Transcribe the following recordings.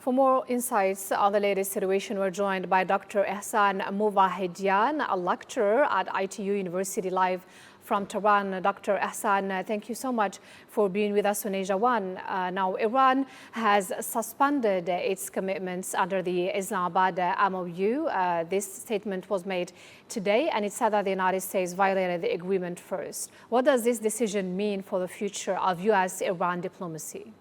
For more insights on the latest situation, we're joined by Dr. Ehsan Movahidian, a lecturer at ITU University, live from Tehran. Dr. Ehsan, thank you so much for being with us on Asia One. Now, Iran has suspended its commitments under the Islamabad MOU. This statement was made today, and it said that the United States violated the agreement first. What does this decision mean for the future of U.S.-Iran diplomacy?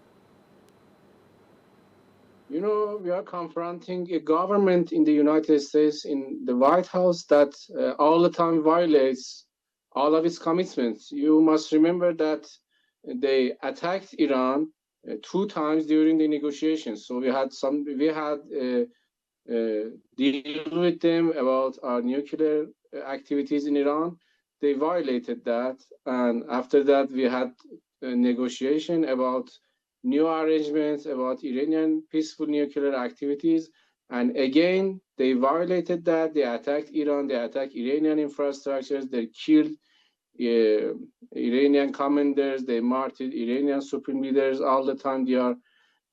You know, we are confronting a government in the United States, in the White House, that all the time violates all of its commitments. You must remember that they attacked Iran 2 times during the negotiations. So we had deal with them about our nuclear activities in Iran. They violated that, and after that we had a negotiation about new arrangements about Iranian peaceful nuclear activities. And again, they violated that. They attacked Iran. They attacked Iranian infrastructures. They killed Iranian commanders. They martyred Iranian supreme leaders. All the time they are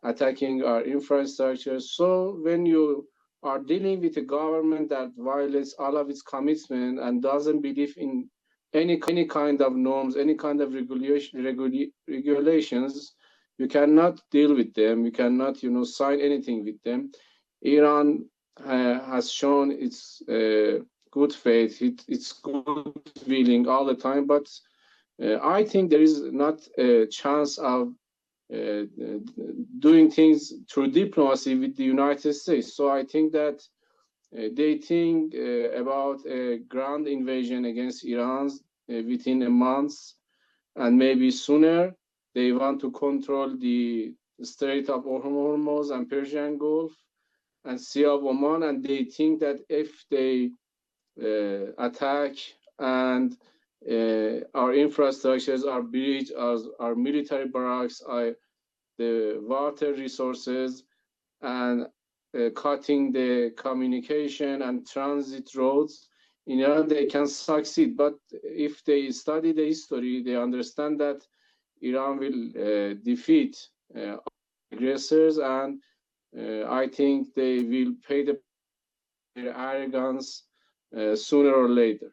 attacking our infrastructure. So when you are dealing with a government that violates all of its commitment and doesn't believe in any kind of norms, any kind of regulations, you cannot deal with them. You cannot, sign anything with them. Iran has shown its good faith, its good willing all the time. But I think there is not a chance of doing things through diplomacy with the United States. So I think that they think about a ground invasion against Iran within a month and maybe sooner. They want to control the Strait of Hormuz and Persian Gulf and Sea of Oman, and they think that if they attack and our infrastructures, our bridges, our military barracks, the water resources, and cutting the communication and transit roads, they can succeed. But if they study the history, they understand that Iran will defeat aggressors, and I think they will pay their arrogance sooner or later.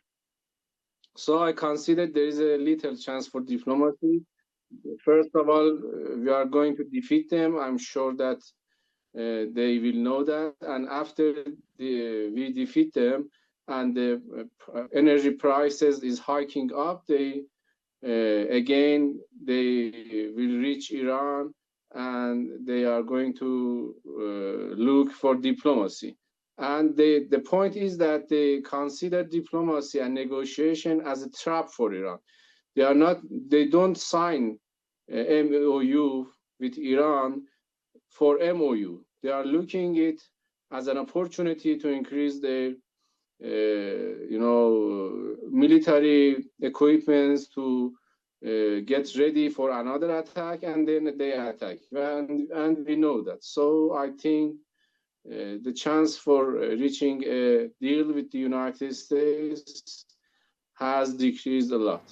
So I consider there is a little chance for diplomacy. First of all, we are going to defeat them. I'm sure that they will know that. And after we defeat them and the energy prices is hiking up, again, they will reach Iran and they are going to look for diplomacy. And the point is that they consider diplomacy and negotiation as a trap for Iran. They don't sign a MOU with Iran for MOU. They are looking it as an opportunity to increase their military equipments to get ready for another attack, and then they attack, and we know that. So I think the chance for reaching a deal with the United States has decreased a lot.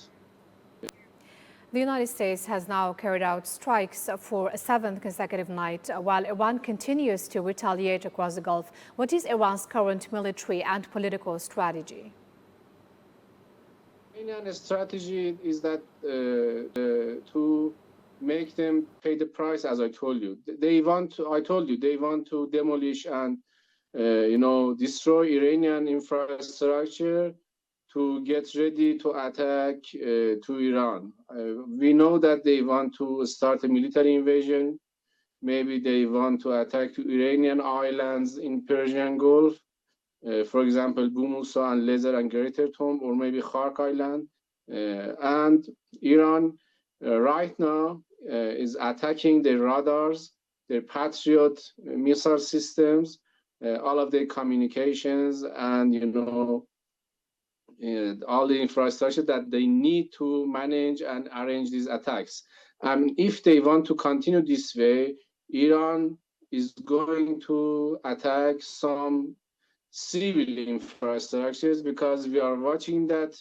The United States has now carried out strikes for a 7th consecutive night, while Iran continues to retaliate across the Gulf. What is Iran's current military and political strategy? Iranian strategy is that to make them pay the price, as I told you. They want to demolish and destroy Iranian infrastructure to get ready to attack to Iran. We know that they want to start a military invasion. Maybe they want to attack Iranian islands in Persian Gulf, for example, Bu Musa and Lezer and Greater Tom, or maybe Khark Island. And Iran right now is attacking their radars, their Patriot missile systems, all of their communications, and all the infrastructure that they need to manage and arrange these attacks. And if they want to continue this way, Iran is going to attack some civil infrastructures, because we are watching that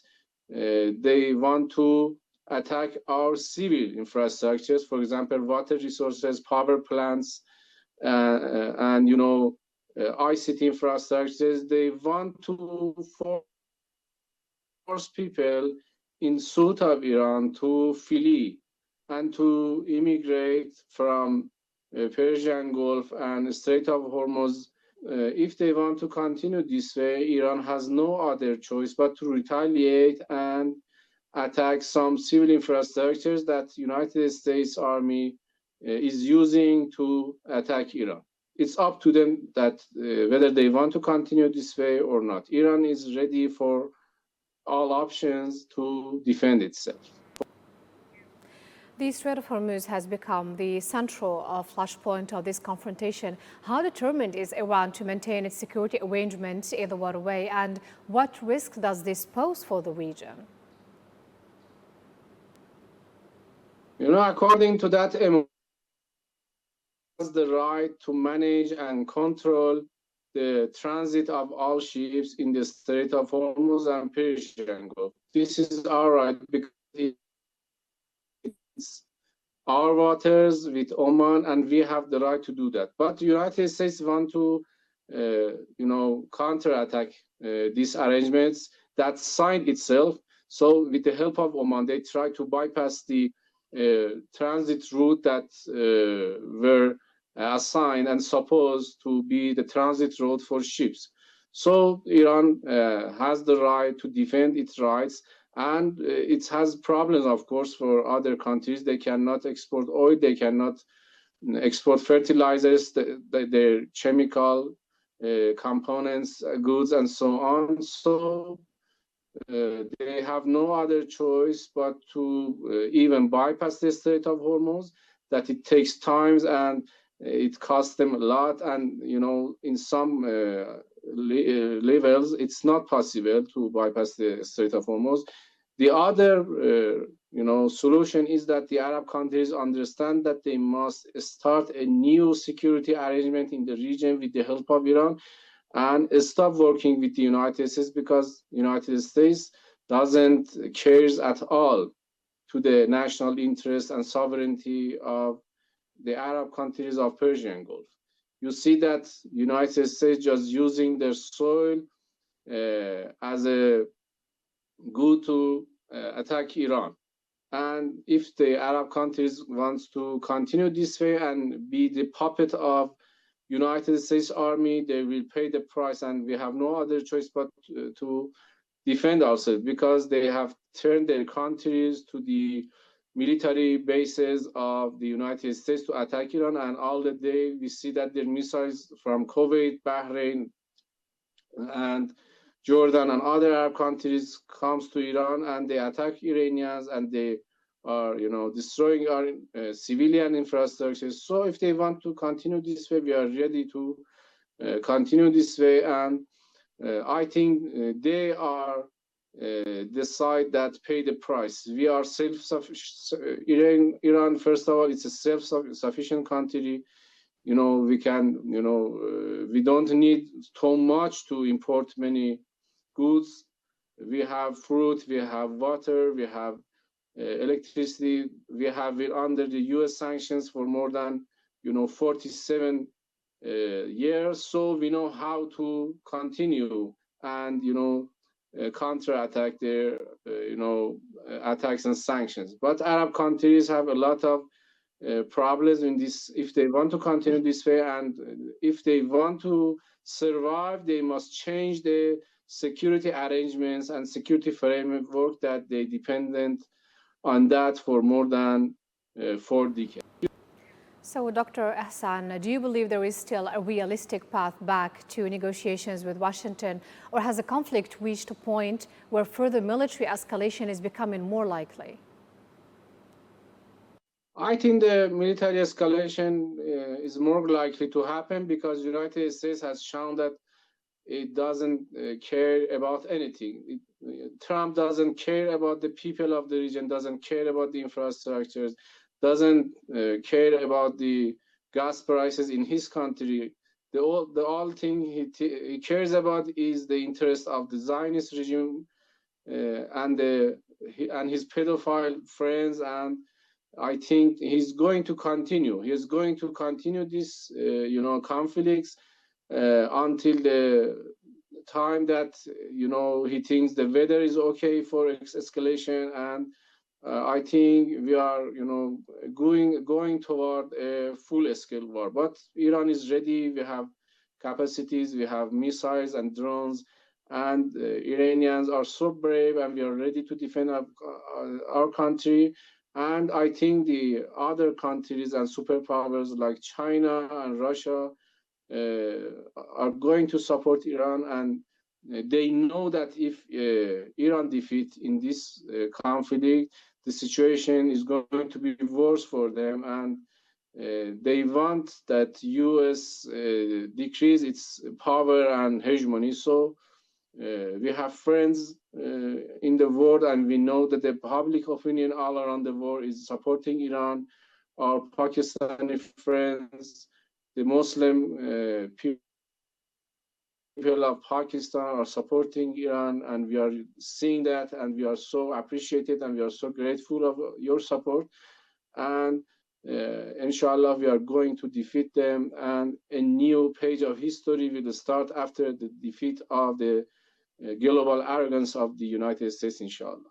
they want to attack our civil infrastructures, for example, water resources, power plants, and ICT infrastructures. They want to force people in south of Iran to flee and to immigrate from Persian Gulf and Strait of Hormuz. If they want to continue this way, Iran has no other choice but to retaliate and attack some civil infrastructures that United States Army is using to attack Iran. It's up to them that whether they want to continue this way or not. Iran is ready for all options to defend itself. The Strait of Hormuz has become the central flashpoint of this confrontation. How determined is Iran to maintain its security arrangements in the waterway, and what risk does this pose for the region? According to that MOU, has the right to manage and control the transit of all ships in the Strait of Hormuz and Persian Gulf. This is our right because it's our waters with Oman, and we have the right to do that. But the United States want to, counterattack these arrangements that signed itself. So, with the help of Oman, they try to bypass the transit route that were assigned and supposed to be the transit road for ships. So Iran has the right to defend its rights, and it has problems, of course, for other countries. They cannot export oil, they cannot export fertilizers, their chemical components, goods, and so on. So they have no other choice but to even bypass the Strait of Hormuz, that it takes time and it costs them a lot. And, in some levels, it's not possible to bypass the Strait of Hormuz. The other, solution is that the Arab countries understand that they must start a new security arrangement in the region with the help of Iran, and stop working with the United States, because the United States doesn't cares at all to the national interest and sovereignty of the Arab countries of Persian Gulf. You see that United States just using their soil as a good to attack Iran. And if the Arab countries wants to continue this way and be the puppet of United States Army, they will pay the price, and we have no other choice but to defend ourselves, because they have turned their countries to the military bases of the United States to attack Iran. And all the day we see that their missiles from Kuwait, Bahrain, and Jordan and other Arab countries comes to Iran, and they attack Iranians, and they are, destroying our civilian infrastructure. So if they want to continue this way, we are ready to continue this way. And I think they are the side that pay the price. We are self-sufficient. Iran, first of all, it's a self-sufficient country. We can, we don't need too much to import many goods. We have fruit, we have water, we have electricity. We have been under the U.S. sanctions for more than 47 years, so we know how to continue and counterattack their attacks and sanctions. But Arab countries have a lot of problems in this. If they want to continue this way, and if they want to survive, they must change the security arrangements and security framework that they dependent on that for more than 4 decades. So, Dr. Ehsan, do you believe there is still a realistic path back to negotiations with Washington, or has the conflict reached a point where further military escalation is becoming more likely? I think the military escalation is more likely to happen, because the United States has shown that it doesn't care about anything. Trump doesn't care about the people of the region, doesn't care about the infrastructures, doesn't care about the gas prices in his country. The all thing he cares about is the interest of the Zionist regime and his pedophile friends and I think he's going to continue. He's going to continue this, conflicts until the time that he thinks the weather is okay for escalation. And I think we are, going toward a full-scale war. But Iran is ready. We have capacities. We have missiles and drones. And Iranians are so brave, and we are ready to defend our country. And I think the other countries and superpowers like China and Russia are going to support Iran, and they know that if Iran defeat in this conflict, the situation is going to be worse for them, and they want that U.S. Decrease its power and hegemony. So we have friends in the world, and we know that the public opinion all around the world is supporting Iran. Our Pakistani friends, the Muslim people of Pakistan are supporting Iran, and we are seeing that, and we are so appreciated, and we are so grateful of your support. And inshallah, we are going to defeat them, and a new page of history will start after the defeat of the global arrogance of the United States, inshallah.